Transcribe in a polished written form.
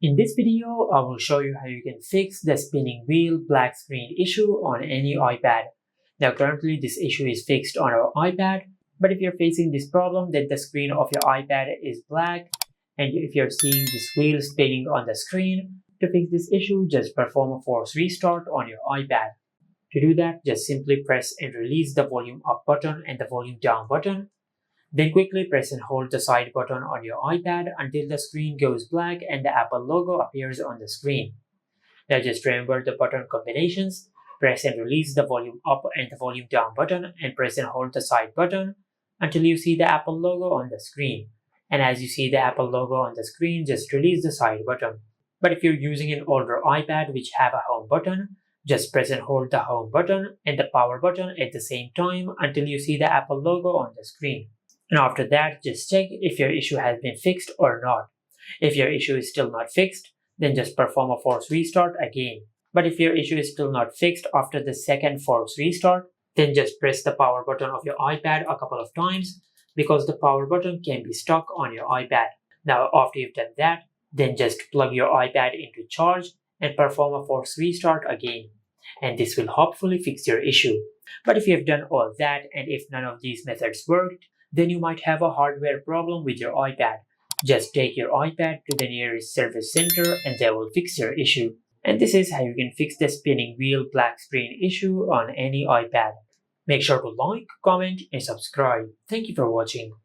In this video, I will show you how you can fix the spinning wheel black screen issue on any iPad. Now currently this issue is fixed on our iPad, but if you're facing this problem that the screen of your iPad is black and if you're seeing this wheel spinning on the screen, to fix this issue just perform a force restart on your iPad. To do that, just simply press and release the volume up button and the volume down button. Then quickly press and hold the side button on your iPad until the screen goes black and the Apple logo appears on the screen. Now just remember the button combinations. Press and release the volume up and the volume down button and press and hold the side button until you see the Apple logo on the screen. And as you see the Apple logo on the screen, just release the side button. But if you're using an older iPad which have a home button, just press and hold the home button and the power button at the same time until you see the Apple logo on the screen. And after that, just check if your issue has been fixed or not. If your issue is still not fixed, then just perform a force restart again. But if your issue is still not fixed after the second force restart, then just press the power button of your iPad a couple of times because the power button can be stuck on your iPad. Now after you've done that, then just plug your iPad into charge and perform a force restart again. And this will hopefully fix your issue. But if you have done all that and if none of these methods worked, then you might have a hardware problem with your iPad. Just take your iPad to the nearest service center and they will fix your issue. And this is how you can fix the spinning wheel black screen issue on any iPad. Make sure to like, comment, and subscribe. Thank you for watching.